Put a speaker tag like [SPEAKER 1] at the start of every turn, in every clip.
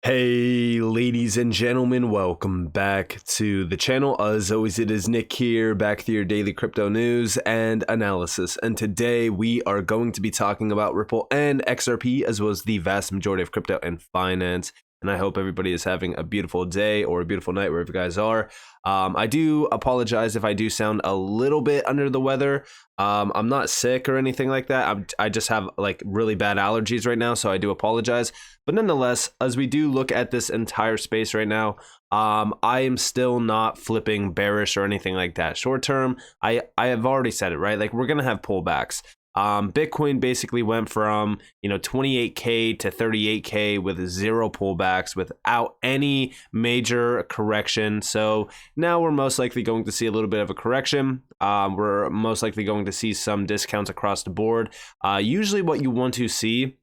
[SPEAKER 1] Hey ladies and gentlemen, welcome back to the channel. As always, it is Nick here, back with your daily crypto news and analysis. And today we are going to be talking about Ripple and XRP, as well as the vast majority of crypto and finance. And I hope everybody is having a beautiful day or a beautiful night wherever you guys are. I do apologize if I do sound a little bit under the weather. I'm not sick or anything like that. I just have like really bad allergies right now, so I do apologize. But nonetheless, as we do look at this entire space right now, I am still not flipping bearish or anything like that. Short term, I have already said it, right? Like, we're gonna have pullbacks. Bitcoin basically went from 28K to 38K with zero pullbacks without any major correction. So now we're most likely going to see a little bit of a correction. We're most likely going to see some discounts across the board. Usually what you want to see.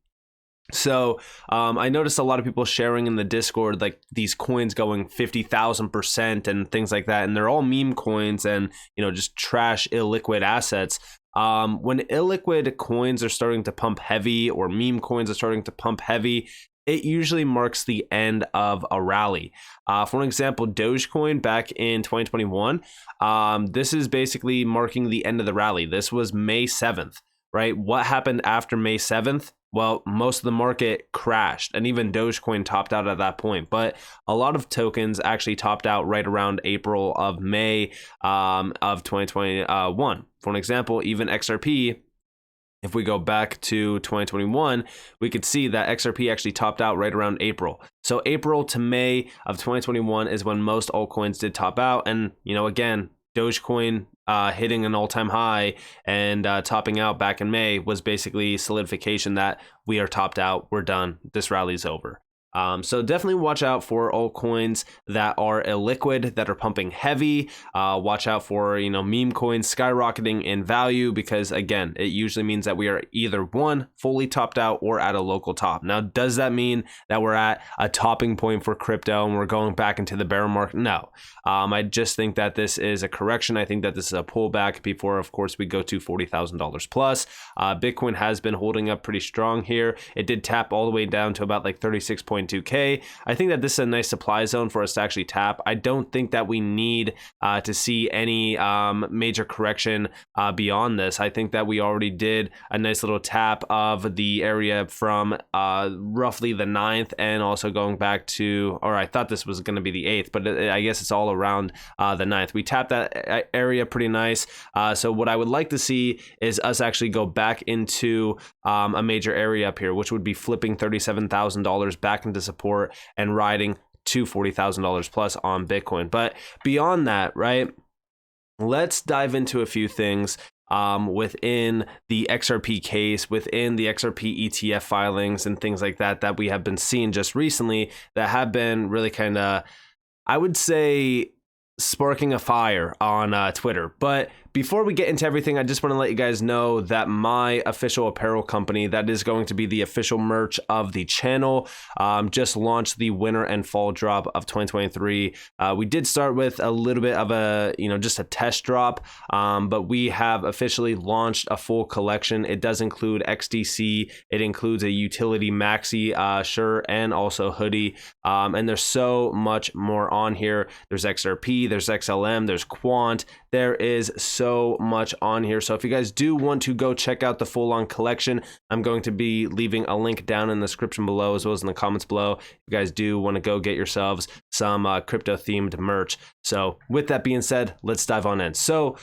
[SPEAKER 1] So I noticed a lot of people sharing in the Discord like these coins going 50,000% and things like that, and they're all meme coins and just trash illiquid assets. When illiquid coins are starting to pump heavy, or meme coins are starting to pump heavy, it usually marks the end of a rally. For an example, Dogecoin back in 2021, this is basically marking the end of the rally. This was May 7th, right? What happened after May 7th? Well, most of the market crashed, and even Dogecoin topped out at that point. But a lot of tokens actually topped out right around April of May of 2021. For an example, even XRP, if we go back to 2021, we could see that XRP actually topped out right around April. So April to May of 2021 is when most altcoins did top out. And, again, Dogecoin hitting an all-time high and topping out back in May was basically solidification that we are topped out, we're done, this rally's over. So definitely watch out for altcoins that are illiquid, that are pumping heavy. Watch out for, meme coins skyrocketing in value, because again, it usually means that we are either one, fully topped out, or at a local top. Now, does that mean that we're at a topping point for crypto and we're going back into the bear market? No. I just think that this is a correction. I think that this is a pullback before, of course, we go to $40,000 plus. Bitcoin has been holding up pretty strong here. It did tap all the way down to about like 36.2K. I think that this is a nice supply zone for us to actually tap. I don't think that we need to see any major correction beyond this. I think that we already did a nice little tap of the area from roughly the 9th, and also going back to, or I thought this was going to be the 8th, but I guess it's all around the 9th. We tapped that area pretty nice. So what I would like to see is us actually go back into a major area up here, which would be flipping $37,000 back into support and riding to $40,000 plus on Bitcoin. But beyond that, right, let's dive into a few things within the XRP case, within the XRP ETF filings and things like that that we have been seeing just recently that have been really kind of, I would say, sparking a fire on Twitter. But before we get into everything, I just want to let you guys know that my official apparel company, that is going to be the official merch of the channel, just launched the winter and fall drop of 2023. We did start with a little bit of a, just a test drop, but we have officially launched a full collection. It does include XDC. It includes a utility maxi shirt and also hoodie. And there's so much more on here. There's XRP, there's XLM, there's Quant. There is so much on here. So if you guys do want to go check out the full-on collection, I'm going to be leaving a link down in the description below, as well as in the comments below. If you guys do want to go get yourselves some crypto-themed merch. So with that being said, let's dive on in. So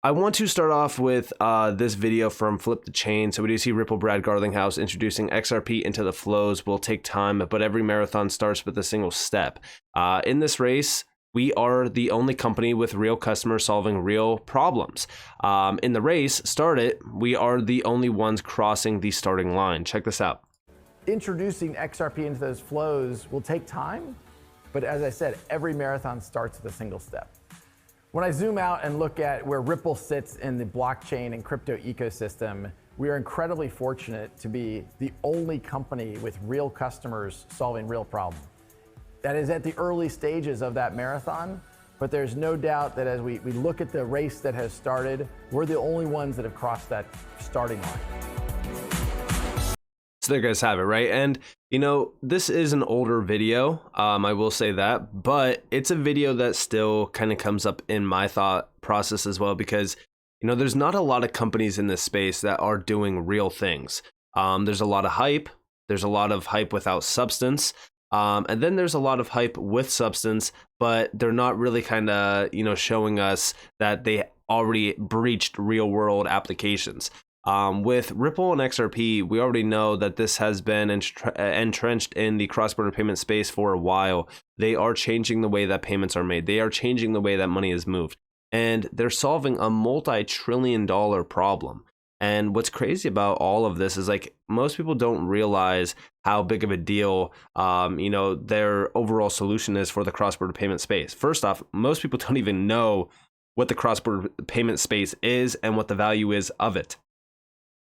[SPEAKER 1] I want to start off with this video from Flip the Chain. So we do see Ripple Brad Garlinghouse introducing XRP into the flows will take time, but every marathon starts with a single step. In this race, we are the only company with real customers solving real problems. In the race started, we are the only ones crossing the starting line. Check this out.
[SPEAKER 2] Introducing XRP into those flows will take time, but as I said, every marathon starts with a single step. When I zoom out and look at where Ripple sits in the blockchain and crypto ecosystem, we are incredibly fortunate to be the only company with real customers solving real problems. That is at the early stages of that marathon, but there's no doubt that as we look at the race that has started, we're the only ones that have crossed that starting line.
[SPEAKER 1] So there you guys have it, right? And This is an older video, I will say that, but it's a video that still kind of comes up in my thought process as well, because, there's not a lot of companies in this space that are doing real things. There's a lot of hype. There's a lot of hype without substance. And then there's a lot of hype with substance, but they're not really kind of, showing us that they already breached real world applications. With Ripple and XRP, we already know that this has been entrenched in the cross-border payment space for a while. They are changing the way that payments are made. They are changing the way that money is moved. And they're solving a multi-trillion-dollar problem. And what's crazy about all of this is, like, most people don't realize how big of a deal, their overall solution is for the cross-border payment space. First off, most people don't even know what the cross-border payment space is and what the value is of it.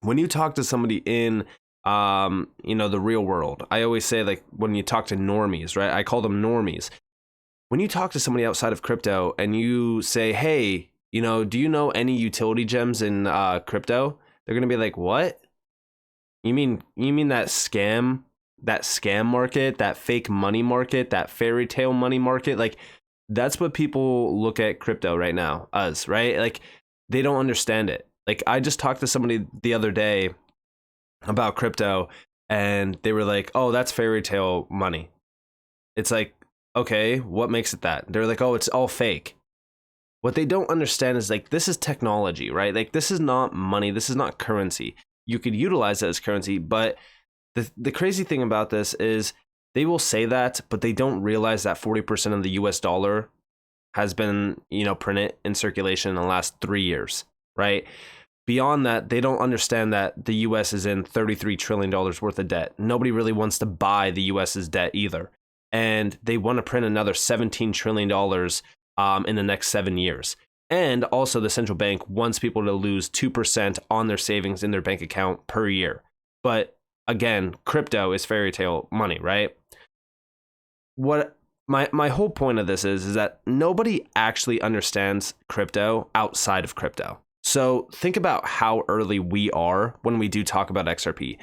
[SPEAKER 1] When you talk to somebody in, the real world, I always say, like, when you talk to normies, right? I call them normies. When you talk to somebody outside of crypto and you say, hey, do you know any utility gems in crypto? They're going to be like, what? You mean that scam market, that fake money market, that fairy tale money market? Like, that's what people look at crypto right now, us, right? Like, they don't understand it. Like, I just talked to somebody the other day about crypto, and they were like, oh, that's fairy tale money. It's like, okay, what makes it that? They're like, oh, it's all fake. What they don't understand is, like, this is technology, right? Like, this is not money. This is not currency. You could utilize it as currency, but the crazy thing about this is they will say that, but they don't realize that 40% of the US dollar has been, printed in circulation in the last 3 years, right? Beyond that, they don't understand that the US is in $33 trillion worth of debt. Nobody really wants to buy the US's debt either. And they want to print another $17 trillion in the next 7 years. And also, the central bank wants people to lose 2% on their savings in their bank account per year. But again, crypto is fairy tale money, right? What my whole point of this is that nobody actually understands crypto outside of crypto. So think about how early we are when we do talk about XRP.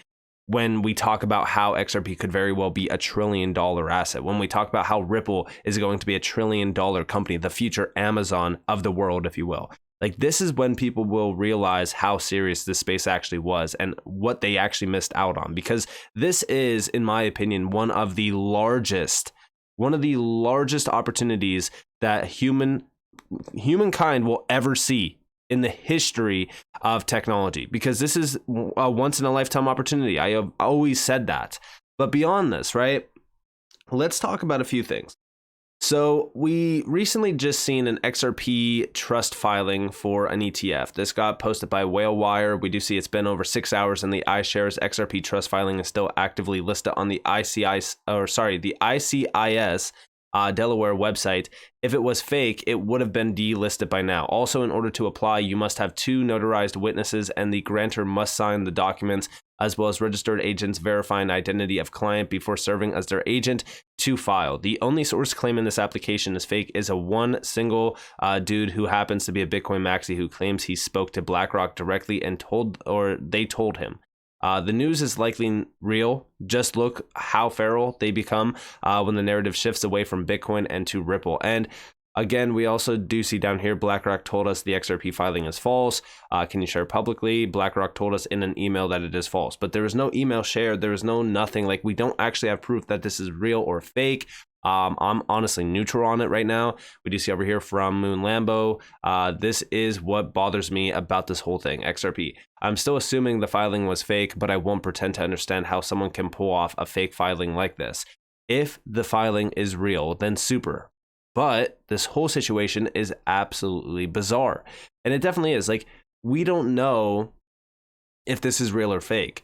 [SPEAKER 1] When we talk about how XRP could very well be $1 trillion asset, when we talk about how Ripple is going to be $1 trillion company, the future Amazon of the world, if you will. Like, this is when people will realize how serious this space actually was and what they actually missed out on. Because this is, in my opinion, one of the largest opportunities that humankind will ever see in the history of technology, because this is a once in a lifetime opportunity. I have always said that. But beyond this, right, let's talk about a few things. So we recently just seen an XRP trust filing for an ETF. This got posted by Whalewire. We do see it's been over 6 hours, and the iShares XRP trust filing is still actively listed on the ICIS Delaware website. If it was fake, it would have been delisted by now. Also, in order to apply, you must have 2 notarized witnesses, and the grantor must sign the documents, as well as registered agents verifying identity of client before serving as their agent to file. The only source claiming this application is fake is one single dude who happens to be a Bitcoin maxi who claims he spoke to BlackRock directly and they told him. The news is likely real. Just look how feral they become when the narrative shifts away from Bitcoin and to Ripple. And again, we also do see down here, BlackRock told us the XRP filing is false. Can you share publicly? BlackRock told us in an email that it is false, but there was no email shared. There was no nothing. Like, we don't actually have proof that this is real or fake. I'm honestly neutral on it right now. We do see over here from Moon Lambo. This is what bothers me about this whole thing, XRP. I'm still assuming the filing was fake, but I won't pretend to understand how someone can pull off a fake filing like this. If the filing is real, then super. But this whole situation is absolutely bizarre. And it definitely is. Like, we don't know if this is real or fake.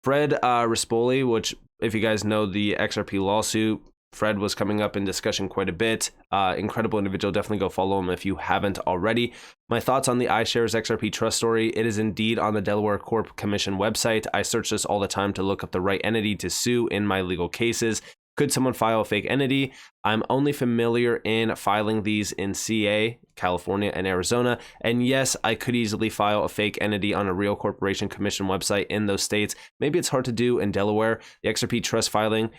[SPEAKER 1] Fred Rispoli, which, if you guys know the XRP lawsuit, Fred was coming up in discussion quite a bit. Incredible individual. Definitely go follow him if you haven't already. My thoughts on the iShares XRP trust story. It is indeed on the Delaware Corp Commission website. I search this all the time to look up the right entity to sue in my legal cases. Could someone file a fake entity? I'm only familiar in filing these in CA, California, and Arizona. And yes, I could easily file a fake entity on a real corporation commission website in those states. Maybe it's hard to do in Delaware. The XRP trust filing,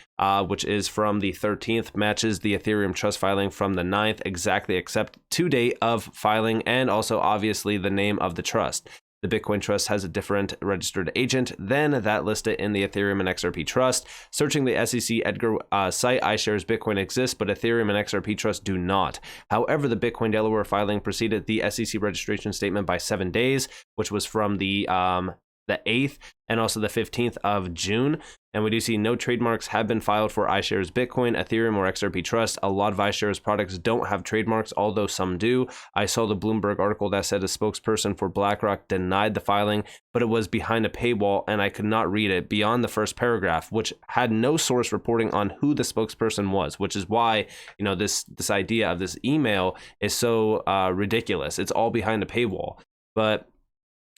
[SPEAKER 1] which is from the 13th, matches the Ethereum trust filing from the 9th exactly, except to date of filing and also obviously the name of the trust. The Bitcoin Trust has a different registered agent than that listed in the Ethereum and XRP Trust. Searching the SEC Edgar site, iShares Bitcoin exists, but Ethereum and XRP Trust do not. However, the Bitcoin Delaware filing preceded the SEC registration statement by 7 days, which was from the 8th and also the 15th of June. And we do see no trademarks have been filed for iShares Bitcoin, Ethereum, or XRP Trust. A lot of iShares products don't have trademarks, although some do. I saw the Bloomberg article that said a spokesperson for BlackRock denied the filing, but it was behind a paywall and I could not read it beyond the first paragraph, which had no source reporting on who the spokesperson was, which is why, you know, this idea of this email is so ridiculous. It's all behind a paywall. But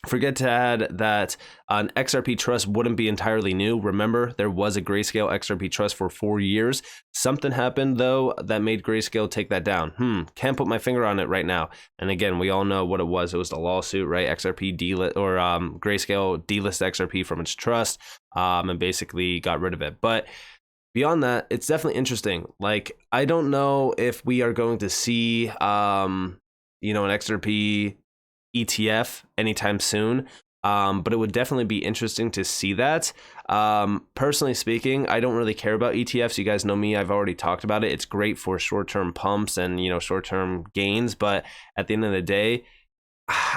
[SPEAKER 1] forget to add that an XRP trust wouldn't be entirely new. Remember, there was a Grayscale XRP trust for 4 years. Something happened, though, that made Grayscale take that down. Can't put my finger on it right now. And again, we all know what it was. It was the lawsuit, right? XRP delist, or Grayscale delist XRP from its trust and basically got rid of it. But beyond that, it's definitely interesting. Like, I don't know if we are going to see, an XRP ETF anytime soon, but it would definitely be interesting to see that. Personally speaking, I don't really care about ETFs. You guys know me, I've already talked about it. It's great for short-term pumps and, short-term gains, but at the end of the day,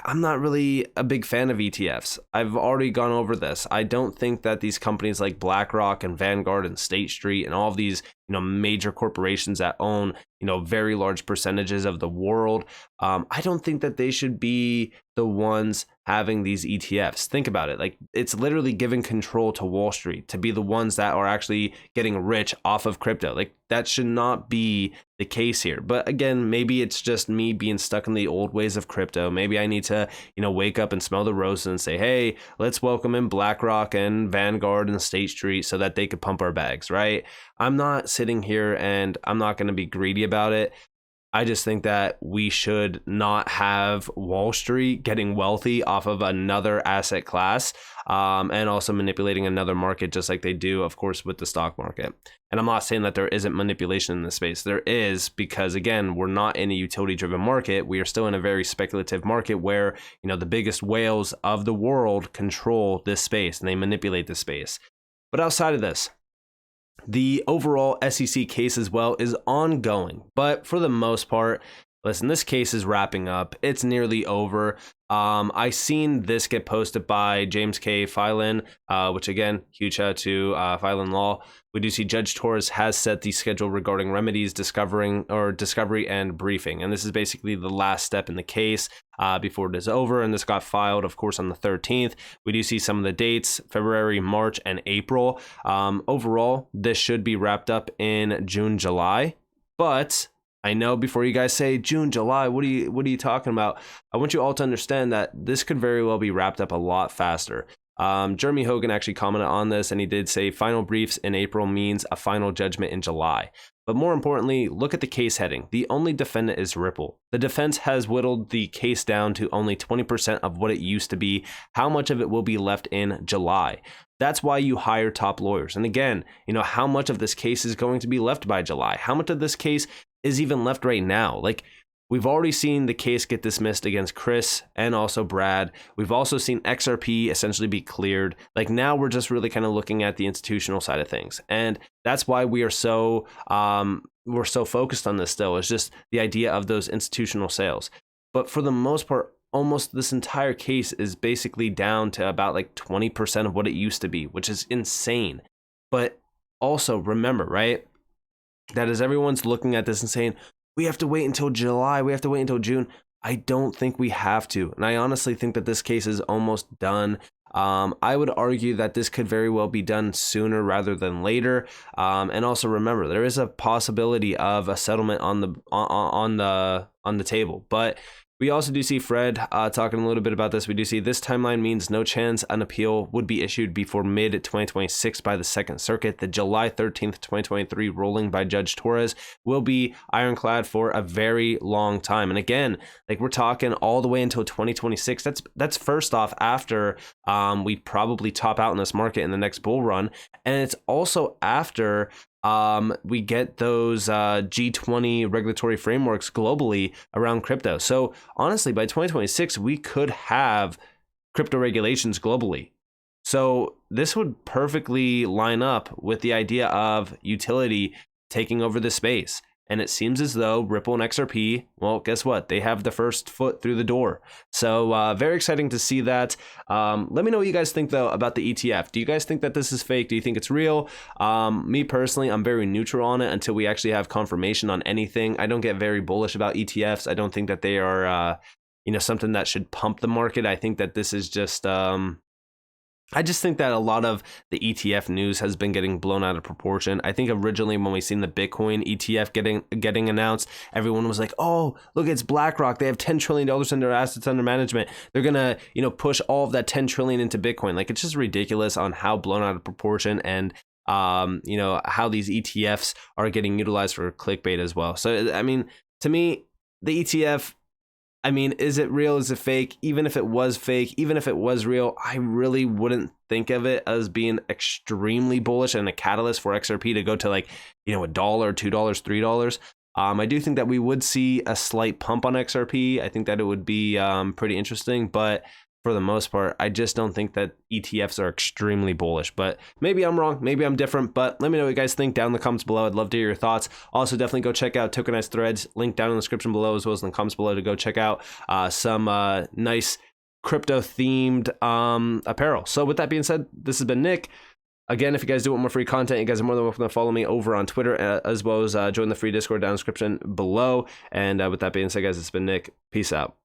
[SPEAKER 1] I'm not really a big fan of ETFs. I've already gone over this. I don't think that these companies like BlackRock and Vanguard and State Street and all of these, major corporations that own, very large percentages of the world, I don't think that they should be the ones having these ETFs. Think about it. Like, it's literally giving control to Wall Street to be the ones that are actually getting rich off of crypto. Like, that should not be the case here. But again, maybe it's just me being stuck in the old ways of crypto. Maybe I need to, wake up and smell the roses and say, hey, let's welcome in BlackRock and Vanguard and State Street so that they could pump our bags, right? I'm not sitting here and I'm not going to be greedy about it. I just think that we should not have Wall Street getting wealthy off of another asset class and also manipulating another market just like they do, of course, with the stock market. And I'm not saying that there isn't manipulation in this space. There is, because again, we're not in a utility-driven market. We are still in a very speculative market where, the biggest whales of the world control this space and they manipulate this space. But outside of this, the overall SEC case as well is ongoing, but for the most part, listen, this case is wrapping up. It's nearly over. I seen this get posted by James K. Filan, which again, huge shout out to Filan Law. We do see Judge Torres has set the schedule regarding remedies, discovery and briefing. And this is basically the last step in the case before it is over. And this got filed, of course, on the 13th. We do see some of the dates, February, March, and April. Overall, this should be wrapped up in June, July. But I know before you guys say June, July, what are you talking about? I want you all to understand that this could very well be wrapped up a lot faster. Jeremy Hogan actually commented on this, and he did say final briefs in April means a final judgment in July. But more importantly, look at the case heading. The only defendant is Ripple. The defense has whittled the case down to only 20% of what it used to be. How much of it will be left in July? That's why you hire top lawyers. And again, how much of this case is going to be left by July? How much of this case is even left right now? Like, we've already seen the case get dismissed against Chris and also Brad. We've also seen XRP essentially be cleared. Like, now we're just really kind of looking at the institutional side of things. And that's why we are so focused on this still. It's just the idea of those institutional sales. But for the most part, almost this entire case is basically down to about like 20% of what it used to be, which is insane. But also remember, right, that as everyone's looking at this and saying, we have to wait until July, we have to wait until June, I don't think we have to. And I honestly think that this case is almost done. I would argue that this could very well be done sooner rather than later. And also remember, there is a possibility of a settlement on the table. But We also do see Fred talking a little bit about this. We do see this timeline means no chance an appeal would be issued before mid-2026 by the Second Circuit. The July 13th, 2023 ruling by Judge Torres will be ironclad for a very long time. And again, like we're talking all the way until 2026. That's first off after we probably top out in this market in the next bull run. And it's also after we get those G20 regulatory frameworks globally around crypto. So honestly, by 2026, we could have crypto regulations globally. So this would perfectly line up with the idea of utility taking over the space. And it seems as though Ripple and XRP, well, guess what? They have the first foot through the door. So very exciting to see that. Let me know what you guys think, though, about the ETF. Do you guys think that this is fake? Do you think it's real? Me personally, I'm very neutral on it until we actually have confirmation on anything. I don't get very bullish about ETFs. I don't think that they are, something that should pump the market. I think that this is just... I just think that a lot of the ETF news has been getting blown out of proportion. I think originally when we seen the Bitcoin ETF getting announced, everyone was like, "Oh, look, it's BlackRock. They have $10 trillion in their assets under management. They're gonna, push all of that 10 trillion into Bitcoin." Like, it's just ridiculous on how blown out of proportion and how these ETFs are getting utilized for clickbait as well. So, I mean, to me, the ETF. I mean, is it real? Is it fake? Even if it was fake, even if it was real, I really wouldn't think of it as being extremely bullish and a catalyst for XRP to go to $1, $2, $3. I do think that we would see a slight pump on XRP. I think that it would be pretty interesting, but for the most part, I just don't think that ETFs are extremely bullish. But maybe I'm wrong, maybe I'm different, but let me know what you guys think down in the comments below. I'd love to hear your thoughts. Also, definitely go check out Tokenized Threads, link down in the description below, as well as in the comments below, to go check out some nice crypto themed apparel. So with that being said, this has been Nick. Again, if you guys do want more free content, you guys are more than welcome to follow me over on Twitter, as well as join the free Discord down in the description below. And with that being said, guys, it's been Nick. Peace out.